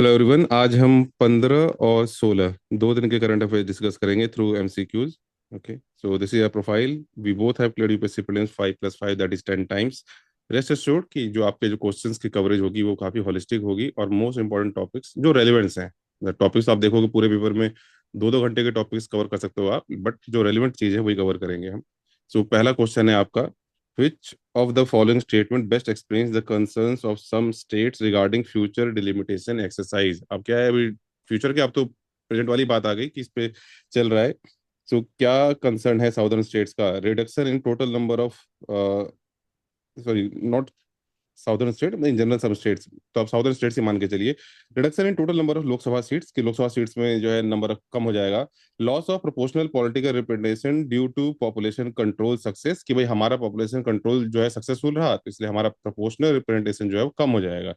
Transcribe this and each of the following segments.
Hello everyone. आज हम 15 और 16 दो दिन के करंट अफेयर डिस्कस करेंगे through MCQs. Okay, so this is a profile. We both have cleared UPSC prelims 5+5 that is 10 times. Rest assured कि जो आपके जो क्वेश्चंस की कवरेज होगी वो काफ़ी होलिस्टिक होगी और मोस्ट इंपॉर्टेंट टॉपिक्स जो रेलिवेंट्स हैं, टॉपिक्स आप देखोगे पूरे पेपर में 2-2 घंटे के टॉपिक्स कवर कर सकते हो आप, बट जो रेलिवेंट चीज़ है वही कवर करेंगे हम। सो पहला क्वेश्चन है आपका, which of the following statement best explains the concerns of some states regarding future delimitation exercise? अब क्या है, अभी फ्यूचर के, अब तो प्रेजेंट वाली बात आ गई कि इस पे चल रहा है। सो क्या कंसर्न है साउदर्न स्टेट्स का? Reduction in total number of, sorry not southern state, in general सब स्टेट्स। तो आप साउदर्न स्टेट्स ही मान के चलिए। Reduction in total number of Lok Sabha seats, की लोकसभा सीट्स में जो है नंबर कम हो जाएगा। Loss of proportional political representation due to population control success, कि भाई हमारा पॉपुलेशन कंट्रोल जो है सक्सेसफुल रहा तो इसलिए हमारा प्रोपोर्शनल रिप्रेजेंटेशन जो है वो कम हो जाएगा।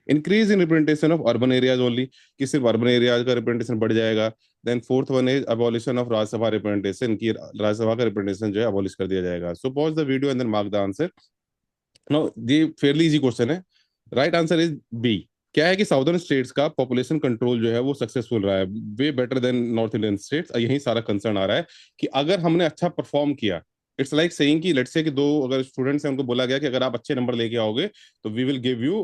Increase in representation of urban areas only, कि सिर्फ अर्बन एरियाज का रिप्रेजेंटेशन बढ़ जाएगा। Then fourth one is abolition of Rajya Sabha representation, की राज्यसभा का रिप्रेजेंटेशन जो है अबॉलिश कर दिया जाएगा। So pause the video and then mark the answer. No, ये फेयरली इजी क्वेश्चन है। Right answer is B. क्या है कि साउदर्न स्टेट्स का पॉपुलेशन कंट्रोल जो है वो सक्सेसफुल रहा है, way better than north Indian states. यही सारा कंसर्न आ रहा है कि अगर हमने अच्छा परफॉर्म किया, इट्स लाइक सेइंग कि लेट्स से कि दो अगर स्टूडेंट्स हैं उनको बोला गया कि अगर आप अच्छे नंबर लेके आओगे तो we will give you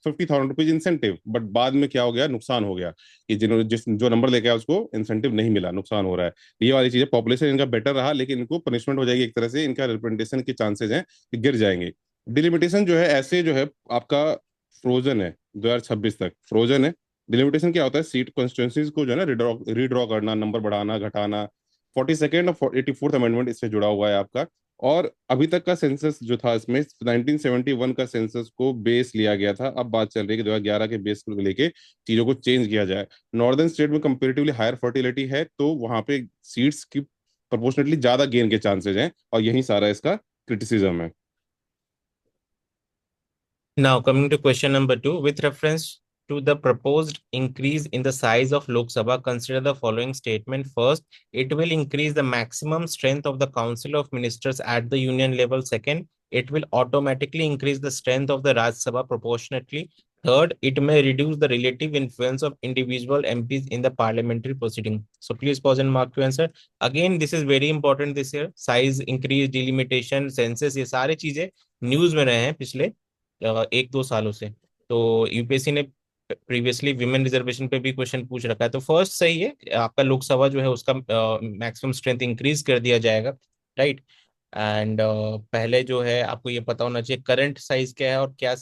50,000 rupees incentive, but बाद में क्या हो गया, नुकसान हो गया कि जिन्होंने जिस जो नंबर लेके आया उसको इंसेंटिव नहीं मिला, नुकसान हो रहा है। ये वाली चीज है, पॉपुलेशन इनका बेटर रहा लेकिन इनको पनिशमेंट हो जाएगी एक तरह से, इनका रिप्रेजेंटेशन के चांसेस हैं कि गिर जाएंगे। डिलिमिटेशन जो है ऐसे जो है आपका फ्रोजन है, 2026 तक फ्रोजन है। डिलिमिटेशन क्या होता है? सीट कॉन्स्टिट्यूंसीज को जो है ना रिड्रॉ रिड्रॉ करना, नंबर बढ़ाना घटाना। 42nd और 84th अमेंडमेंट इससे जुड़ा हुआ है आपका। और अभी तक का सेंसस जो था इसमें 1971 का सेंसस को बेस लिया गया था। अब बात चल रही है कि 2011 के बेस को लेके चीजों को चेंज किया जाए। नॉर्दर्न स्टेट में कंपेरेटिवली हायर फर्टिलिटी है तो वहां पे सीट्स की प्रोपोर्शनेटली ज्यादा गेन के चांसेस हैं, और यही सारा इसका क्रिटिसिज्म है। Now, coming to question number two, with reference to the proposed increase in the size of Lok Sabha, consider the following statement. First, it will increase the maximum strength of the Council of Ministers at the union level. Second, it will automatically increase the strength of the Rajya Sabha proportionately. Third, it may reduce the relative influence of individual MPs in the parliamentary proceeding. So please pause and mark to answer. Again, this is very important this year. Size increase, delimitation, census, ये सारे चीजें news में रहे हैं पिछले 1-2 सालों से। तो यूपीएससी ने प्रीवियसली विमेन रिजर्वेशन पे भी क्वेश्चन पूछ रखा है। तो फर्स्ट सही है, आपका लोकसभा जो है उसका मैक्सिमम स्ट्रेंथ इंक्रीज कर दिया जाएगा। राइट। एंड पहले जो है आपको ये पता होना चाहिए करंट साइज क्या है, और क्या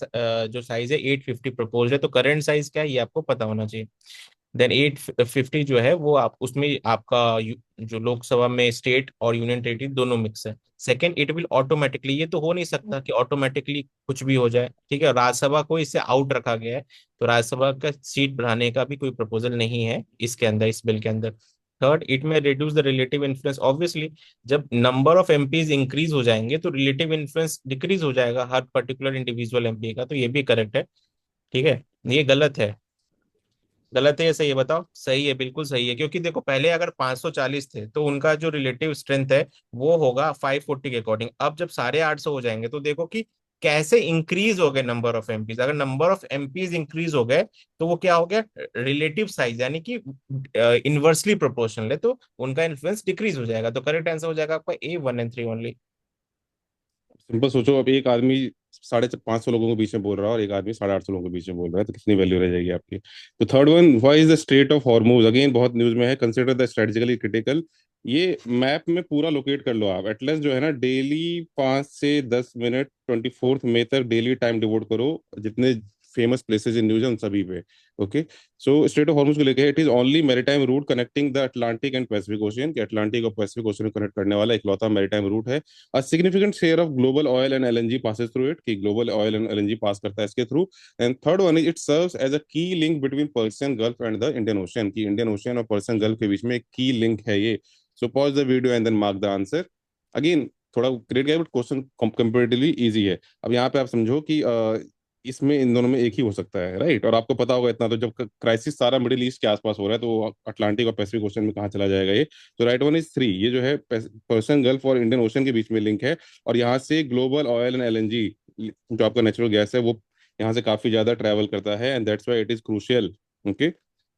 जो साइज है 850 प्रपोज है, तो करंट साइज क्या है ये आपको पता होना चाहिए। देन 850 जो है वो आप उसमें आपका जो लोकसभा में स्टेट और यूनियन टेरिटरी दोनों मिक्स है। सेकंड, इट विल ऑटोमेटिकली, ये तो हो नहीं सकता कि ऑटोमेटिकली कुछ भी हो जाए। ठीक है, राज्यसभा को इससे आउट रखा गया है, तो राज्यसभा का सीट बढ़ाने का भी कोई प्रपोजल नहीं है इसके अंदर, इस बिल के अंदर। थर्ड, इट में reduce the relative influence. Obviously जब नंबर ऑफ एमपीज इंक्रीज हो जाएंगे तो रिलेटिव इन्फ्लुएंस डिक्रीज हो जाएगा हर पर्टिकुलर इंडिविजुअल एमपी का, तो ये भी करेक्ट है। ठीक है, ये गलत है। गलत है या सही है बताओ? सही है, बिल्कुल सही है, क्योंकि देखो पहले अगर 540 थे तो उनका जो रिलेटिव स्ट्रेंथ है वो होगा 540 के अकॉर्डिंग। अब जब 850 हो जाएंगे तो देखो कि कैसे इंक्रीज हो गए नंबर ऑफ एमपीज। अगर नंबर ऑफ एमपीज इंक्रीज हो गए तो वो क्या हो गया, रिलेटिव साइज, यानी कि इनवर्सली प्रोपोर्शनल है, तो उनका इन्फ्लुएंस डिक्रीज हो जाएगा। तो करेक्ट आंसर हो जाएगा आपका A 1 and 3 ओनली। सिंपल सोचो, अब एक आदमी 550 लोगों के बीच में बोल रहा है और एक आदमी 850 लोगों के बीच में बोल रहा है, तो कितनी वैल्यू रह जाएगी आपकी? तो third one, why is the straight of Hormuz, again बहुत न्यूज में है। Consider the strategically critical. ये मैप में पूरा लोकेट कर लो आप। एटलस जो है ना, डेली 5 से 10 मिनट 24 मई तक डेली टाइम डिवोट करो जितने फेमस प्लेसेस इन न्यूज है उन सभी पे। Okay, so strait of Hormuz को लेके, it is only maritime route connecting the Atlantic and Pacific ocean, कि अटलांटिक और पैसिफिक ओशियन को कनेक्ट करने वाला इकलौता मैरीटाइम रूट है। A significant share of global oil and LNG passes through it, कि global oil and LNG पास करता है इसके through. And third one is, it serves as a key link between Persian Gulf and the Indian Ocean, की Indian Ocean और Persian Gulf के बीच में एक की लिंक है ये। So pause the video and then mark the answer. Again थोड़ा create गया बट क्वेश्चन कंपेरेटिवली इजी है। अब यहाँ पे आप समझो कि इसमें इन दोनों में एक ही हो सकता है, राइट? और आपको पता होगा इतना, तो जब क्राइसिस सारा मिडिल ईस्ट के आसपास हो रहा है तो अटलांटिक और पैसिफिक ओशन में कहाँ चला जाएगा ये? तो राइट वन इज थ्री, ये जो है पर्शियन गल्फ और इंडियन ओशन के बीच में लिंक है। और यहाँ से ग्लोबल ऑयल एंड एलएनजी जो आपका नेचुरल गैस है वो यहाँ से काफी ज्यादा ट्रैवल करता है, and that's why it is crucial okay,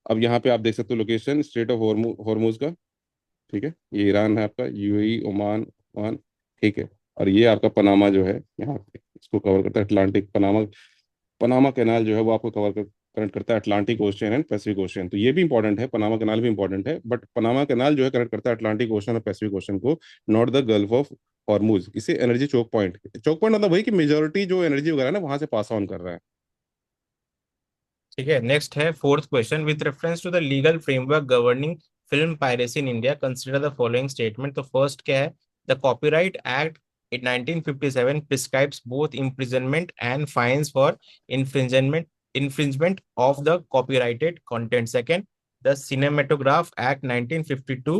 अब यहाँ पे आप देख सकते हो लोकेशन स्ट्रेट ऑफ हॉर्मूज का, ठीक है, ये ईरान है आपका, यूएई, ओमान, ओमान, ठीक है। और ये आपका पनामा जो है यहाँ पे, इसको कवर करता है अटलांटिक, पनामा, पनामा कैनाल जो है वो आपको कनेक्ट करता है Atlantic Ocean and Pacific Ocean. तो ये भी इंपॉर्टेंट है, पनामा कैनाल भी इंपॉर्टेंट है, बट पनामा कैनाल जो है कनेक्ट करता है अटलांटिक ओशियन और पैसिफिक ओशियन को, not the Gulf of Hormuz. इसे energy choke point, choke point मतलब वही कि मेजोरिटी जो एनर्जी वगैरह है ना वहां से पास ऑन कर रहा है। ठीक है, नेक्स्ट है fourth question, with reference to the legal framework governing film piracy in India consider the following statement. तो फर्स्ट क्या है, the copyright act in 1957 prescribes both imprisonment and fines for infringement of the copyrighted content. Second, the Cinematograph Act 1952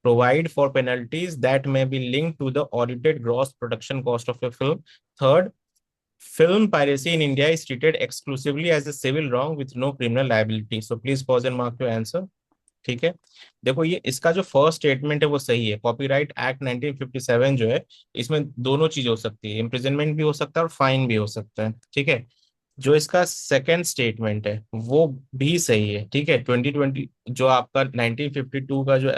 provide for penalties that may be linked to the audited gross production cost of a film. Third, film piracy in India is treated exclusively as a civil wrong with no criminal liability. So please pause and mark your answer. ठीक है, देखो ये इसका जो first statement है वो सही है। कॉपीराइट एक्ट 1957 जो है, इसमें दोनों चीज हो सकती है, इम्प्रिजनमेंट भी हो सकता है और फाइन भी हो सकता है। ठीक है, जो इसका सेकंड स्टेटमेंट है वो भी सही है। ठीक है, 2020 जो आपका 1952 का जो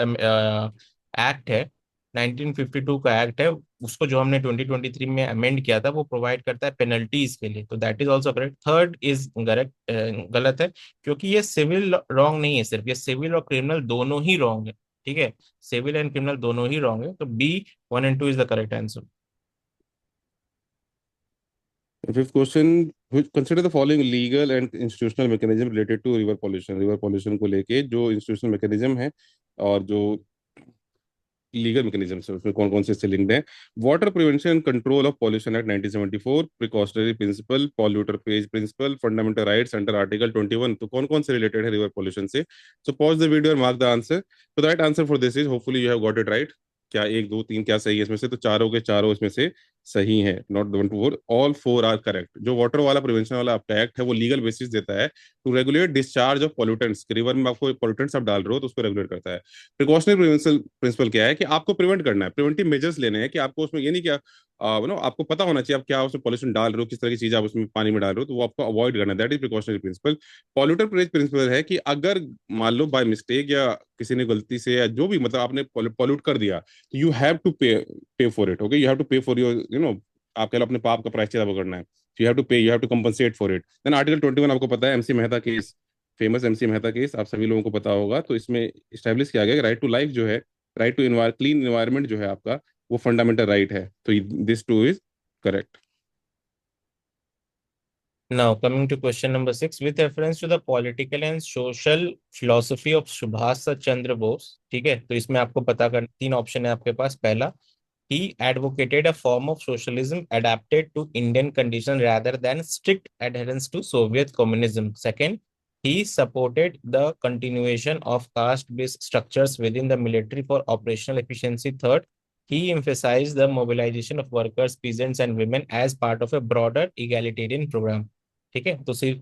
एक्ट है, 1952 का एक्ट है, उसको जो हमने 2023 में अमेंड किया था वो प्रोवाइड करता है पेनल्टीज के लिए, तो that is also correct. Third is correct, गलत है, क्योंकि ये सिविल रॉन्ग नहीं है, सिर्फ ये सिविल और क्रिमिनल दोनों ही रॉन्ग है। ठीक है, सिविल एंड क्रिमिनल दोनों ही रॉन्ग है, तो B 1 and 2 is the correct answer. Fifth question, consider the following legal and institutional mechanism related to river pollution. River pollution को लेके जो इंस्टीट्यूशनल मैकेनिज्म है और जो लीगल मैकेनिज्म है उसमें कौन कौन से इससे लिंक्ड हैं। Water prevention and control of pollution act 1974, precautionary principle, polluter pays principle, fundamental rights under article 21। तो कौन कौन से रिलेटेड है रिवर पॉल्यूशन से? सो पॉज द वीडियो और मार्क द आंसर। तो the right answer for this is, hopefully you have got it right. क्या एक दो तीन क्या सही है इसमें से? तो चारों के चारों इसमें से सही है, not one two four, all four are correct. जो वाटर वाला प्रिवेंशन वाला आपका एक्ट है वो लीगल बेसिस देता है to regulate discharge of pollutants. River में आपको पॉल्यूटेंट्स आप डाल रहे हो तो उसको रेगुलेट करता है। प्रिकॉशनरी प्रिवेंशन प्रिंसिपल क्या है कि आपको प्रिवेंट करना है, प्रिवेंटिव मेजर्स लेने हैं, कि आपको उसमें ये नहीं क्या आपको पता होना चाहिए आप क्या उसमें पॉल्यूशन डाल रहे हो, किस तरह की चीज आप उसमें पानी में डाल रहे हो, तो वो आपको अवॉइड करना है। That is precautionary principle. Polluter pays principle है कि अगर मान लो बाय मिस्टेक या किसी ने गलती से या जो भी मतलब आपने पॉल्यूट कर दिया, तो you have to pay pay for it. Okay, you have to pay for your आप कह लो अपने पाप का प्रायश्चित आपको करना है, you have to pay, you have to compensate for it. Then article 21 आपको पता है, MC Mehta case, famous MC Mehta case आप सभी लोगों को पता होगा। तो इसमें इस्टेब्लिश किया गया कि राइट टू लाइफ जो है, राइट टू क्लीन एनवायरनमेंट जो है आपका, वो फंडामेंटल राइट है। तो this two is correct. Now, coming to question number 6, with reference to the political and social philosophy of Subhas Chandra Bose, ठीक है, तो इसमें आपको पता कर, तीन ऑप्शन है आपके पास। पहला, he advocated a form of socialism adapted to Indian conditions rather than strict adherence to Soviet communism. Second, he supported the continuation of caste-based structures within the military for operational efficiency. Third, he emphasized the mobilization of workers, peasants, and women as part of a broader egalitarian program. ठीक है, तो सिर्फ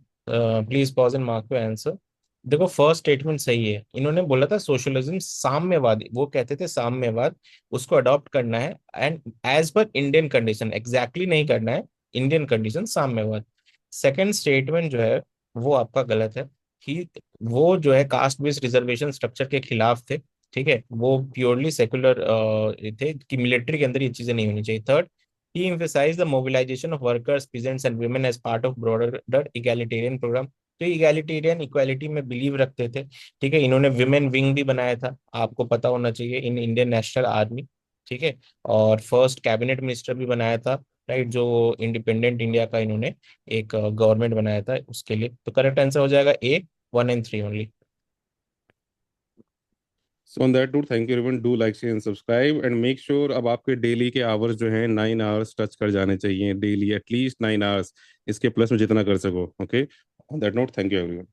please pause and mark your answer. देखो first statement सही है, इन्होंने बोला था सोशलिज्म साम्यवादी, वो कहते थे साम्यवाद, उसको अडॉप्ट करना है and as per Indian condition, exactly नहीं करना है, इंडियन कंडीशन साम्यवाद। सेकंड स्टेटमेंट जो है वो आपका गलत है, कि वो जो है कास्ट बेस्ड रिजर्वेशन स्ट्रक्चर के खिलाफ थे। ठीक है, वो प्योरली सेकुलर थे कि मिलिट्री के अंदर ये चीजें नहीं होनी चाहिए। Third, he emphasized the mobilization of workers, peasants and women as part of broader egalitarian program। तो egalitarian इक्वालिटी में बिलीव रखते थे। ठीक है, इन्होंने विमेन विंग भी बनाया था, आपको पता होना चाहिए, इन इंडियन नेशनल आर्मी। ठीक है, और फर्स्ट कैबिनेट मिनिस्टर भी बनाया था, राइट, जो इंडिपेंडेंट इंडिया का इन्होंने एक गवर्नमेंट बनाया था उसके लिए। तो करेक्ट आंसर हो जाएगा ए 1 and 3 only. So on that note, thank you everyone, do like share and subscribe and make sure अब आपके डेली के आवर्स जो हैं 9 आवर्स टच कर जाने चाहिए डेली, एटलीस्ट 9 आवर्स, इसके प्लस में जितना कर सको। Okay, on that note, thank you everyone.